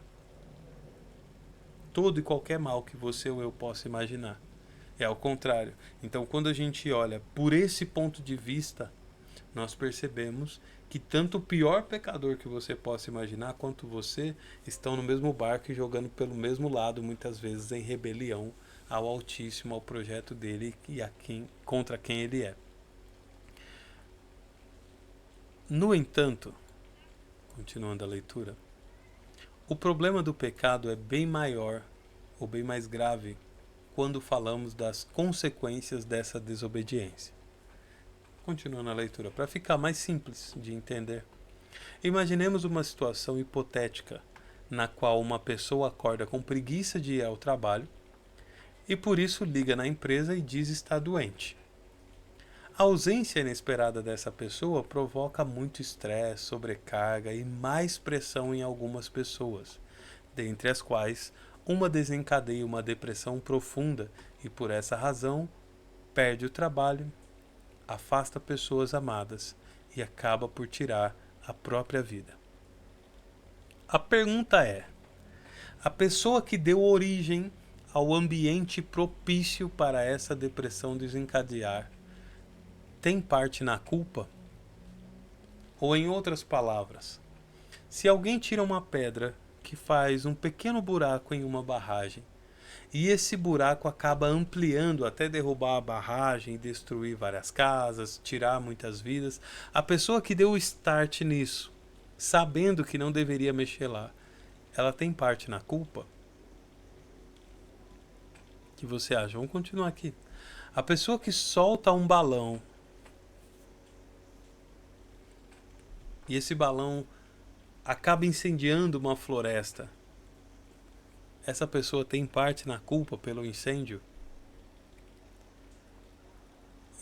Todo e qualquer mal que você ou eu possa imaginar é ao contrário. Então, quando a gente olha por esse ponto de vista, nós percebemos que tanto o pior pecador que você possa imaginar quanto você estão no mesmo barco e jogando pelo mesmo lado, muitas vezes em rebelião ao Altíssimo, ao projeto dele e contra quem ele é. No entanto, continuando a leitura, o problema do pecado é bem maior ou bem mais grave quando falamos das consequências dessa desobediência. Continuando a leitura, para ficar mais simples de entender. Imaginemos uma situação hipotética na qual uma pessoa acorda com preguiça de ir ao trabalho e por isso liga na empresa e diz estar doente. A ausência inesperada dessa pessoa provoca muito estresse, sobrecarga e mais pressão em algumas pessoas, dentre as quais uma desencadeia uma depressão profunda e por essa razão perde o trabalho, afasta pessoas amadas e acaba por tirar a própria vida. A pergunta é: a pessoa que deu origem ao ambiente propício para essa depressão desencadear tem parte na culpa? Ou, em outras palavras, Se alguém tira uma pedra que faz um pequeno buraco em uma barragem, e esse buraco acaba ampliando até derrubar a barragem, destruir várias casas, tirar muitas vidas, a pessoa que deu o start nisso, sabendo que não deveria mexer lá, ela tem parte na culpa? O que você acha? Vamos continuar aqui. A pessoa que solta um balão e esse balão acaba incendiando uma floresta, essa pessoa tem parte na culpa pelo incêndio?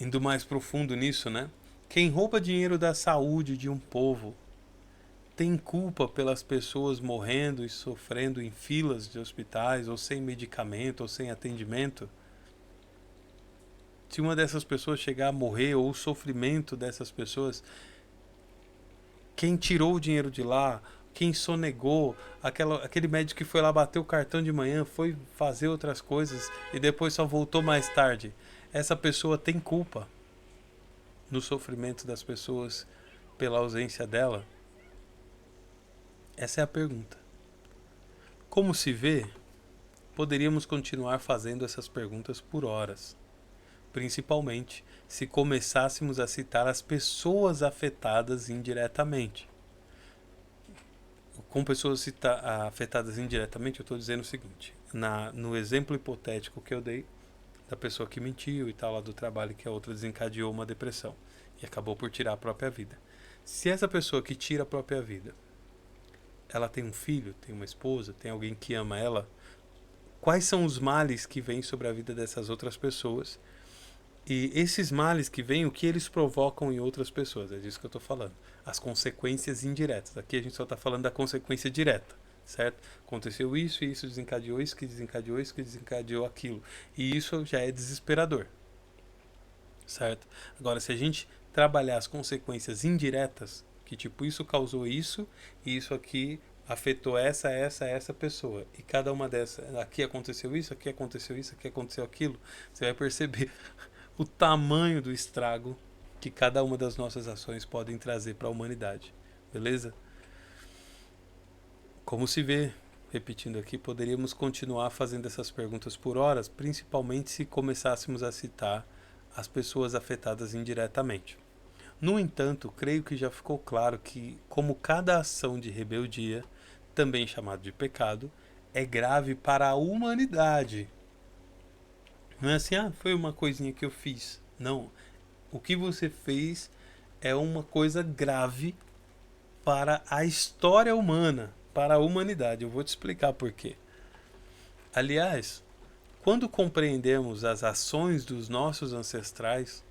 Indo mais profundo nisso, né? Quem rouba dinheiro da saúde de um povo tem culpa pelas pessoas morrendo e sofrendo em filas de hospitais, ou sem medicamento, ou sem atendimento? Se uma dessas pessoas chegar a morrer, ou o sofrimento dessas pessoas, quem tirou o dinheiro de lá, quem sonegou, aquele médico que foi lá bater o cartão de manhã, foi fazer outras coisas e depois só voltou mais tarde, essa pessoa tem culpa no sofrimento das pessoas pela ausência dela? Essa é a pergunta. Como se vê, poderíamos continuar fazendo essas perguntas por horas, principalmente se começássemos a citar as pessoas afetadas indiretamente. Com pessoas afetadas indiretamente, eu estou dizendo o seguinte: no exemplo hipotético que eu dei, da pessoa que mentiu e tal, lá do trabalho, que a outra desencadeou uma depressão e acabou por tirar a própria vida. Se essa pessoa que tira a própria vida, ela tem um filho, tem uma esposa, tem alguém que ama ela, quais são os males que vêm sobre a vida dessas outras pessoas? E esses males que vêm, o que eles provocam em outras pessoas? É disso que eu estou falando. As consequências indiretas. Aqui a gente só está falando da consequência direta, certo? Aconteceu isso, e isso desencadeou isso, que desencadeou isso, que desencadeou aquilo. E isso já é desesperador, certo? Agora, se a gente trabalhar as consequências indiretas, que tipo, isso causou isso, e isso aqui afetou essa pessoa. E cada uma dessas, aqui aconteceu isso, aqui aconteceu isso, aqui aconteceu aquilo, você vai perceber o tamanho do estrago que cada uma das nossas ações podem trazer para a humanidade. Beleza? Como se vê, repetindo aqui, poderíamos continuar fazendo essas perguntas por horas, principalmente se começássemos a citar as pessoas afetadas indiretamente. No entanto, creio que já ficou claro que, como cada ação de rebeldia, também chamado de pecado, é grave para a humanidade. Não é assim, foi uma coisinha que eu fiz. Não. O que você fez é uma coisa grave para a história humana, para a humanidade. Eu vou te explicar por quê. Aliás, quando compreendemos as ações dos nossos ancestrais,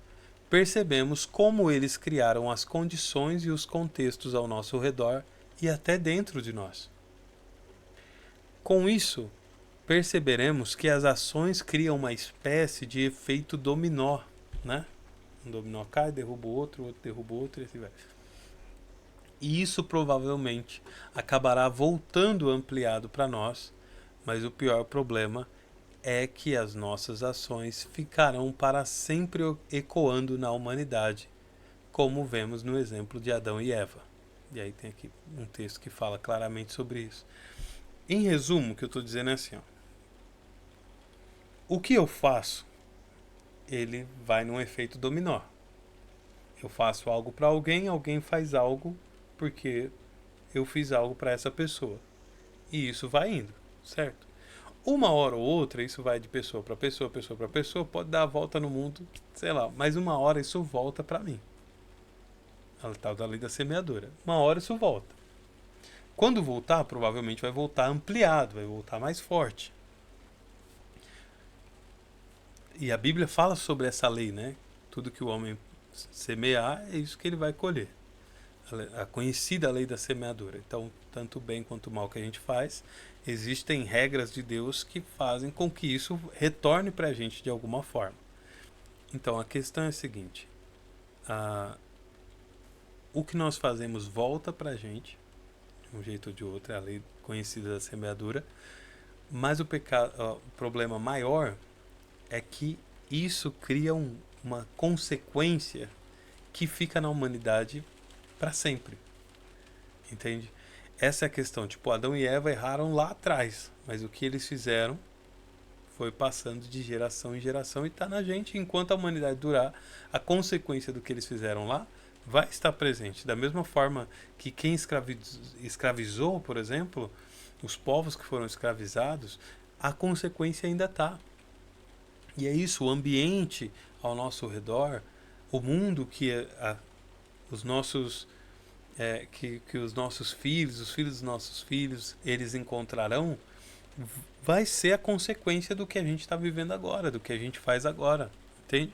percebemos como eles criaram as condições e os contextos ao nosso redor e até dentro de nós. Com isso, perceberemos que as ações criam uma espécie de efeito dominó, né? Um dominó cai, derruba o outro derruba o outro e assim vai. E isso provavelmente acabará voltando ampliado para nós, mas o pior problema é que as nossas ações ficarão para sempre ecoando na humanidade, como vemos no exemplo de Adão e Eva. E aí tem aqui um texto que fala claramente sobre isso. Em resumo, o que eu estou dizendo é assim, ó. O que eu faço, ele vai num efeito dominó. Eu faço algo para alguém, alguém faz algo porque eu fiz algo para essa pessoa. E isso vai indo, certo? Uma hora ou outra, isso vai de pessoa para pessoa, pessoa para pessoa, pode dar a volta no mundo, sei lá, mas uma hora isso volta para mim. A tal da lei da semeadura. Uma hora isso volta. Quando voltar, provavelmente vai voltar ampliado, vai voltar mais forte. E a Bíblia fala sobre essa lei, né? Tudo que o homem semear, é isso que ele vai colher. A conhecida lei da semeadura. Então, tanto o bem quanto o mal que a gente faz, existem regras de Deus que fazem com que isso retorne para a gente de alguma forma. Então, a questão é a seguinte: o que nós fazemos volta para a gente, de um jeito ou de outro, é a lei conhecida da semeadura, mas o problema maior é que isso cria uma consequência que fica na humanidade para sempre. Entende? Essa é a questão. Tipo, Adão e Eva erraram lá atrás, mas o que eles fizeram foi passando de geração em geração e está na gente. Enquanto a humanidade durar, a consequência do que eles fizeram lá vai estar presente. Da mesma forma que quem escravizou, por exemplo, os povos que foram escravizados, a consequência ainda está. E é isso, o ambiente ao nosso redor, o mundo que os nossos que os nossos filhos, os filhos dos nossos filhos, eles encontrarão, vai ser a consequência do que a gente está vivendo agora, do que a gente faz agora, entende?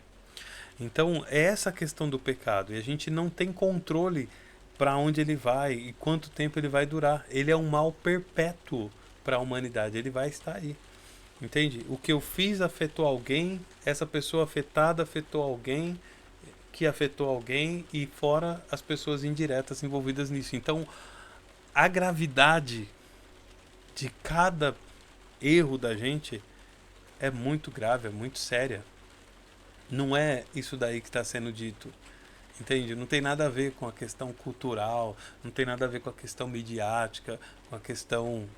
Então, é essa a questão do pecado, e a gente não tem controle para onde ele vai e quanto tempo ele vai durar. Ele é um mal perpétuo para a humanidade, ele vai estar aí. Entende? O que eu fiz afetou alguém, essa pessoa afetada afetou alguém, que afetou alguém, e fora as pessoas indiretas envolvidas nisso. Então, a gravidade de cada erro da gente é muito grave, é muito séria. Não é isso daí que está sendo dito. Entende? Não tem nada a ver com a questão cultural, não tem nada a ver com a questão midiática, com a questão,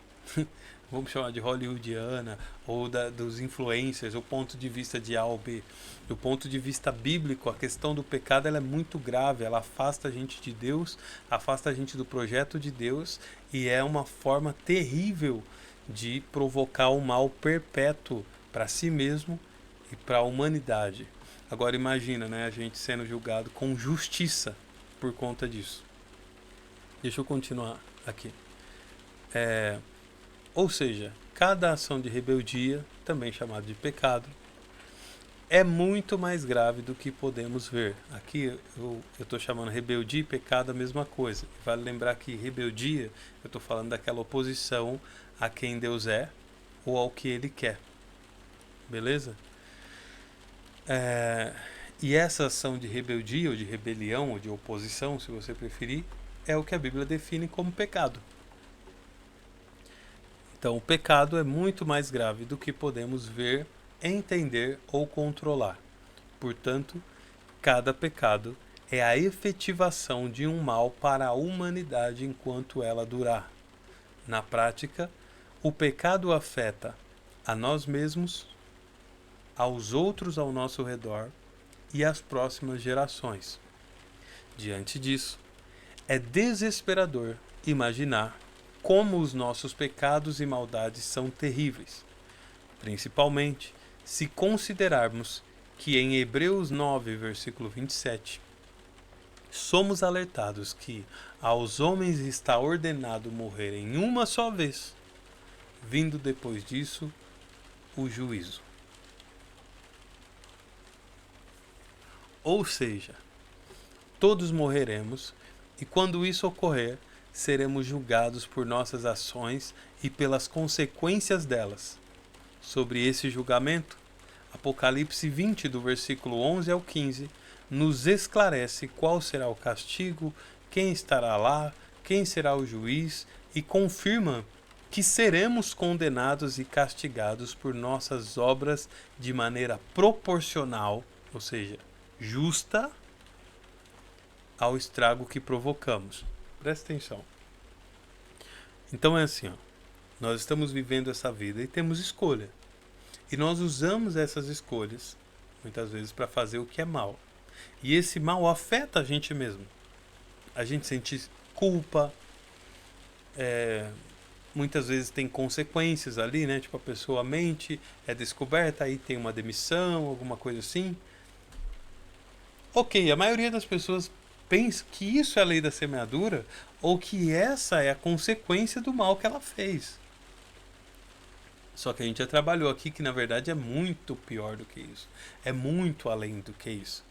vamos chamar de hollywoodiana, ou dos influencers, o ponto de vista de A ou B. Do ponto de vista bíblico, a questão do pecado ela é muito grave, ela afasta a gente de Deus, afasta a gente do projeto de Deus, e é uma forma terrível de provocar um mal perpétuo para si mesmo e para a humanidade. Agora imagina, né, a gente sendo julgado com justiça por conta disso. Deixa eu continuar aqui. Ou seja, cada ação de rebeldia, também chamada de pecado, é muito mais grave do que podemos ver. Aqui eu estou chamando rebeldia e pecado a mesma coisa. Vale lembrar que rebeldia, eu estou falando daquela oposição a quem Deus é ou ao que Ele quer. Beleza? E essa ação de rebeldia, ou de rebelião, ou de oposição, se você preferir, é o que a Bíblia define como pecado. Então, o pecado é muito mais grave do que podemos ver, entender ou controlar. Portanto, cada pecado é a efetivação de um mal para a humanidade enquanto ela durar. Na prática, o pecado afeta a nós mesmos, aos outros ao nosso redor e às próximas gerações. Diante disso, é desesperador imaginar como os nossos pecados e maldades são terríveis, principalmente se considerarmos que em Hebreus 9, versículo 27, somos alertados que aos homens está ordenado morrer em uma só vez, vindo depois disso o juízo. Ou seja, todos morreremos, e quando isso ocorrer, seremos julgados por nossas ações e pelas consequências delas. Sobre esse julgamento, Apocalipse 20, do versículo 11 ao 15, nos esclarece qual será o castigo, quem estará lá, quem será o juiz, e confirma que seremos condenados e castigados por nossas obras de maneira proporcional, ou seja, justa, ao estrago que provocamos. Presta atenção. Então é assim, ó, nós estamos vivendo essa vida e temos escolha. E nós usamos essas escolhas, muitas vezes, para fazer o que é mal. E esse mal afeta a gente mesmo. A gente sente culpa, muitas vezes tem consequências ali, né? Tipo, a pessoa mente, é descoberta, aí tem uma demissão, alguma coisa assim. Ok, a maioria das pessoas pensa que isso é a lei da semeadura ou que essa é a consequência do mal que ela fez. Só que a gente já trabalhou aqui que na verdade é muito pior do que isso. É muito além do que isso.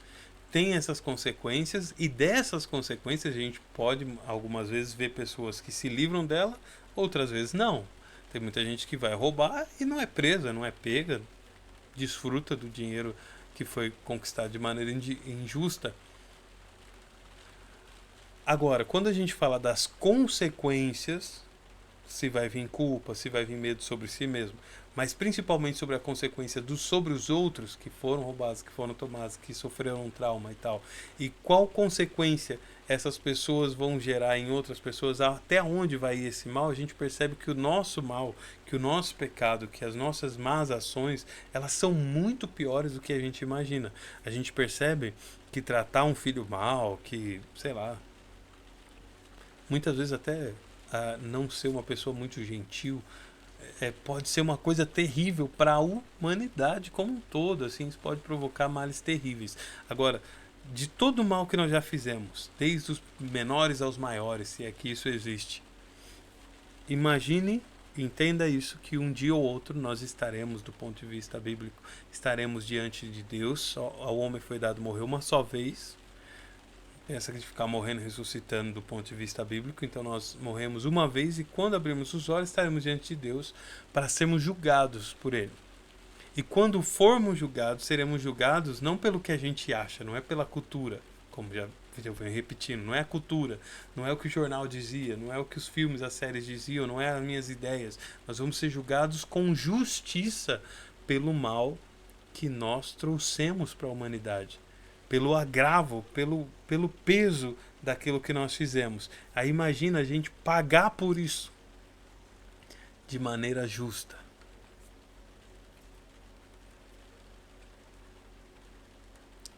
Tem essas consequências e dessas consequências a gente pode algumas vezes ver pessoas que se livram dela, outras vezes não. Tem muita gente que vai roubar e não é presa, não é pega, desfruta do dinheiro que foi conquistado de maneira injusta. Agora, quando a gente fala das consequências, se vai vir culpa, se vai vir medo sobre si mesmo, mas principalmente sobre a consequência sobre os outros que foram roubados, que foram tomados, que sofreram um trauma e tal. E qual consequência essas pessoas vão gerar em outras pessoas, até onde vai ir esse mal, a gente percebe que o nosso mal, que o nosso pecado, que as nossas más ações, elas são muito piores do que a gente imagina. A gente percebe que tratar um filho mal, que, sei lá, muitas vezes até não ser uma pessoa muito gentil, pode ser uma coisa terrível para a humanidade como um todo, assim, isso pode provocar males terríveis. Agora, de todo o mal que nós já fizemos, desde os menores aos maiores, se é que isso existe, imagine, entenda isso, que um dia ou outro nós estaremos, do ponto de vista bíblico, estaremos diante de Deus. Ao homem foi dado morrer uma só vez. Pensa que de ficar morrendo e ressuscitando do ponto de vista bíblico, então nós morremos uma vez e quando abrimos os olhos estaremos diante de Deus para sermos julgados por Ele. E quando formos julgados, seremos julgados não pelo que a gente acha, não é pela cultura, como já eu venho repetindo, não é a cultura, não é o que o jornal dizia, não é o que os filmes, as séries diziam, não é as minhas ideias. Nós vamos ser julgados com justiça pelo mal que nós trouxemos para a humanidade, pelo agravo, pelo peso daquilo que nós fizemos. Aí imagina a gente pagar por isso de maneira justa.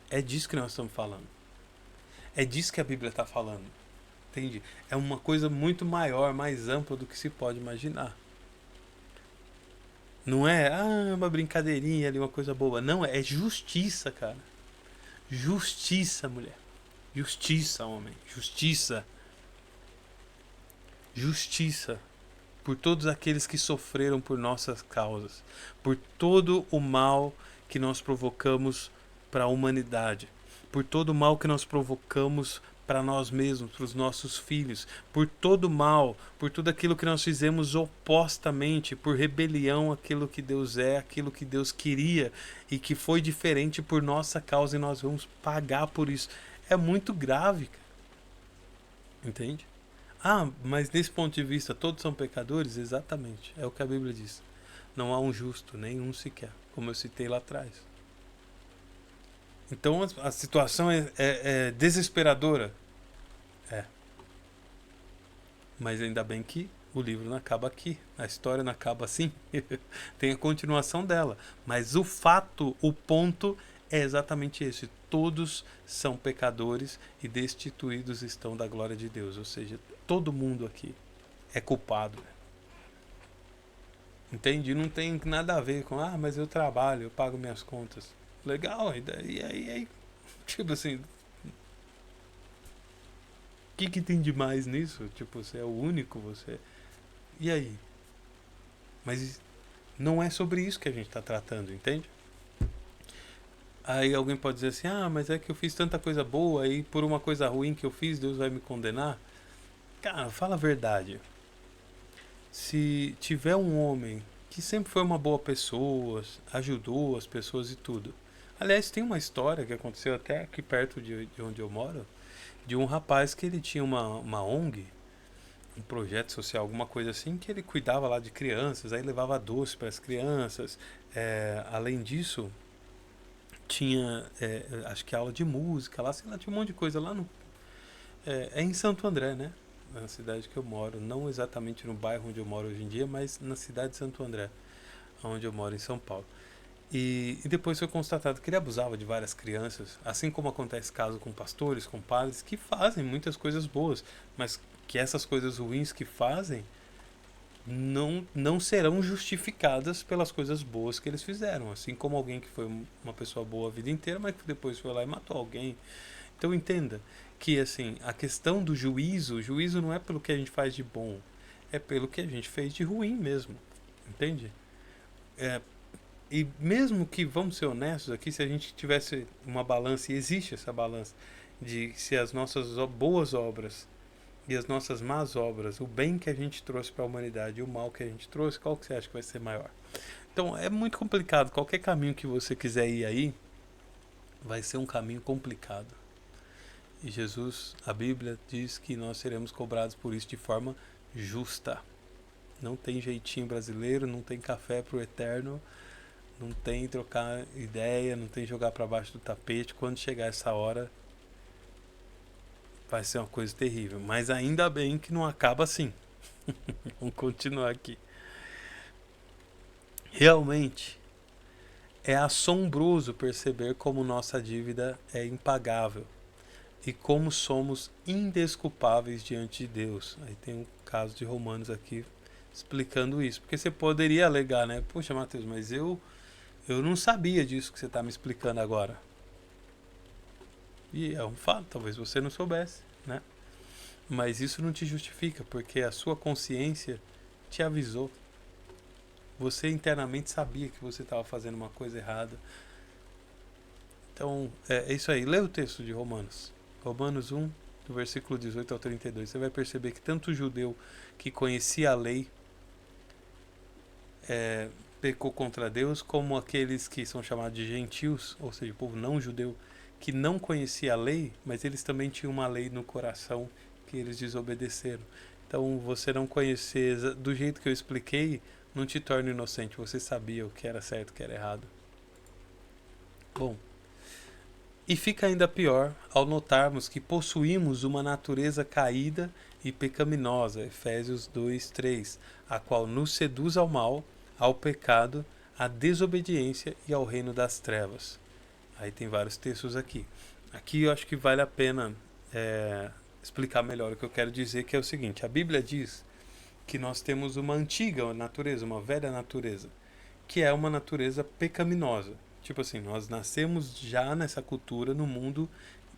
É disso que nós estamos falando. É disso que a Bíblia está falando. Entende? É uma coisa muito maior, mais ampla do que se pode imaginar. Não é uma brincadeirinha ali, uma coisa boa. Não, é justiça, cara. Justiça, mulher. Justiça, homem. Justiça. Justiça. Por todos aqueles que sofreram por nossas causas. Por todo o mal que nós provocamos para a humanidade. Por todo o mal que nós provocamos para nós mesmos, para os nossos filhos, por todo o mal, por tudo aquilo que nós fizemos opostamente, por rebelião àquilo que Deus é, aquilo que Deus queria e que foi diferente por nossa causa e nós vamos pagar por isso. É muito grave, cara. Entende? Mas desse ponto de vista todos são pecadores? Exatamente, é o que a Bíblia diz. Não há um justo, nenhum sequer, como eu citei lá atrás. Então a situação é desesperadora. É. Mas ainda bem que o livro não acaba aqui. A história não acaba assim. Tem a continuação dela. Mas o fato, o ponto é exatamente esse. Todos são pecadores e destituídos estão da glória de Deus. Ou seja, todo mundo aqui é culpado. Entende? Não tem nada a ver com, mas eu trabalho, eu pago minhas contas. Legal, e aí, tipo assim, o que tem de mais nisso? Tipo, você é o único, você... E aí? Mas não é sobre isso que a gente está tratando, entende? Aí alguém pode dizer assim, mas é que eu fiz tanta coisa boa e por uma coisa ruim que eu fiz, Deus vai me condenar? Cara, fala a verdade. Se tiver um homem que sempre foi uma boa pessoa, ajudou as pessoas e tudo. Aliás, tem uma história que aconteceu até aqui perto de onde eu moro, de um rapaz que ele tinha uma ONG, um projeto social, alguma coisa assim, que ele cuidava lá de crianças, aí levava doce para as crianças. Além disso, tinha, acho que aula de música lá, sei lá, tinha um monte de coisa lá no... É em Santo André, né? Na cidade que eu moro, não exatamente no bairro onde eu moro hoje em dia, mas na cidade de Santo André, onde eu moro em São Paulo. E depois foi constatado que ele abusava de várias crianças, assim como acontece caso com pastores, com padres, que fazem muitas coisas boas, mas que essas coisas ruins que fazem não serão justificadas pelas coisas boas que eles fizeram. Assim como alguém que foi uma pessoa boa a vida inteira, mas que depois foi lá e matou alguém. Então entenda que assim, a questão do juízo, o juízo não é pelo que a gente faz de bom, é pelo que a gente fez de ruim mesmo. Entende? E mesmo que, vamos ser honestos aqui, se a gente tivesse uma balança, e existe essa balança, de se as nossas boas obras e as nossas más obras, o bem que a gente trouxe para a humanidade e o mal que a gente trouxe, qual que você acha que vai ser maior? Então é muito complicado. Qualquer caminho que você quiser ir aí, vai ser um caminho complicado. E Jesus, a Bíblia diz que nós seremos cobrados por isso de forma justa. Não tem jeitinho brasileiro, não tem café pro eterno, não tem trocar ideia, não tem jogar para baixo do tapete. Quando chegar essa hora, vai ser uma coisa terrível. Mas ainda bem que não acaba assim. Vamos continuar aqui. Realmente, é assombroso perceber como nossa dívida é impagável e como somos indesculpáveis diante de Deus. Aí tem um caso de Romanos aqui explicando isso. Porque você poderia alegar, né? Poxa, Mateus, mas eu não sabia disso que você está me explicando agora. E é um fato, talvez você não soubesse, né? Mas isso não te justifica, porque a sua consciência te avisou. Você internamente sabia que você estava fazendo uma coisa errada. Então, é isso aí. Lê o texto de Romanos. Romanos 1, do versículo 18 ao 32. Você vai perceber que tanto o judeu que conhecia a lei pecou contra Deus, como aqueles que são chamados de gentios, ou seja, o povo não judeu, que não conhecia a lei, mas eles também tinham uma lei no coração que eles desobedeceram. Então, você não conhecer do jeito que eu expliquei não te torna inocente. Você sabia o que era certo e o que era errado. Bom, e fica ainda pior ao notarmos que possuímos uma natureza caída e pecaminosa, Efésios 2:3, a qual nos seduz ao mal, ao pecado, à desobediência e ao reino das trevas. Aí tem vários textos aqui. Aqui eu acho que vale a pena explicar melhor o que eu quero dizer, que é o seguinte: a Bíblia diz que nós temos uma antiga natureza, uma velha natureza, que é uma natureza pecaminosa. Tipo assim, nós nascemos já nessa cultura, no mundo,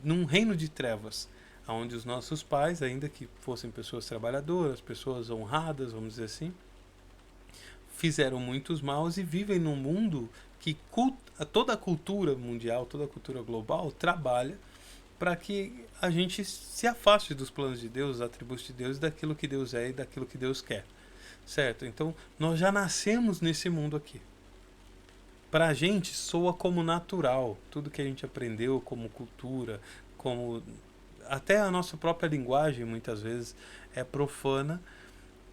num reino de trevas, onde os nossos pais, ainda que fossem pessoas trabalhadoras, pessoas honradas, vamos dizer assim, fizeram muitos maus e vivem num mundo que toda a cultura mundial, toda a cultura global trabalha para que a gente se afaste dos planos de Deus, dos atributos de Deus, daquilo que Deus é e daquilo que Deus quer. Certo? Então, nós já nascemos nesse mundo aqui. Para a gente, soa como natural. Tudo que a gente aprendeu como cultura, como até a nossa própria linguagem, muitas vezes, é profana.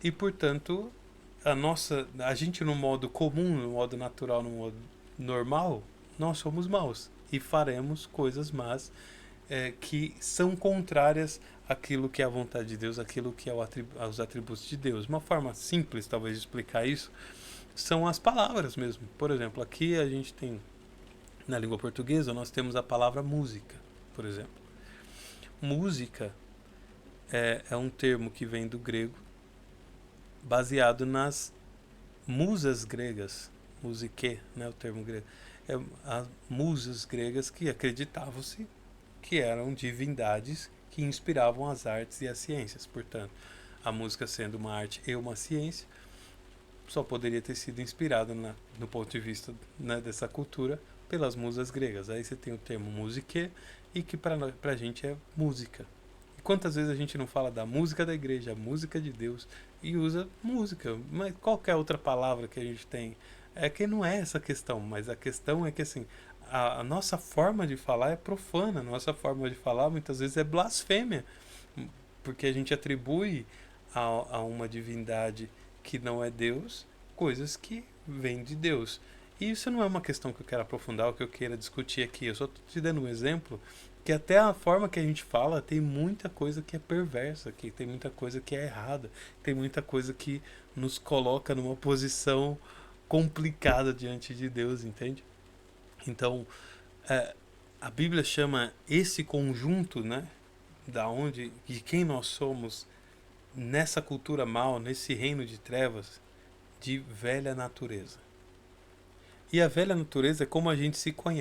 E, portanto, a gente no modo comum, no modo natural, no modo normal, nós somos maus. E faremos coisas más que são contrárias àquilo que é a vontade de Deus, àquilo que é os atributos de Deus. Uma forma simples, talvez, de explicar isso são as palavras mesmo. Por exemplo, aqui a gente tem, na língua portuguesa, nós temos a palavra música, por exemplo. Música é um termo que vem do grego, baseado nas musas gregas, musique, né, o termo grego. As musas gregas que acreditavam-se que eram divindades que inspiravam as artes e as ciências. Portanto, a música sendo uma arte e uma ciência, só poderia ter sido inspirado no ponto de vista, né, dessa cultura pelas musas gregas. Aí você tem o termo musique, e que pra gente é música. E quantas vezes a gente não fala da música da igreja, a música de Deus, e usa música, mas qualquer outra palavra que a gente tem. É que não é essa a questão, mas a questão é que assim, a nossa forma de falar é profana, a nossa forma de falar muitas vezes é blasfêmia, porque a gente atribui a uma divindade que não é Deus coisas que vêm de Deus. E isso não é uma questão que eu quero aprofundar, ou que eu queira discutir aqui. Eu só estou te dando um exemplo que até a forma que a gente fala tem muita coisa que é perversa, que tem muita coisa que é errada, tem muita coisa que nos coloca numa posição complicada diante de Deus, entende? Então, a Bíblia chama esse conjunto, né, de quem nós somos nessa cultura mal, nesse reino de trevas, de velha natureza. E a velha natureza é como a gente se conhece.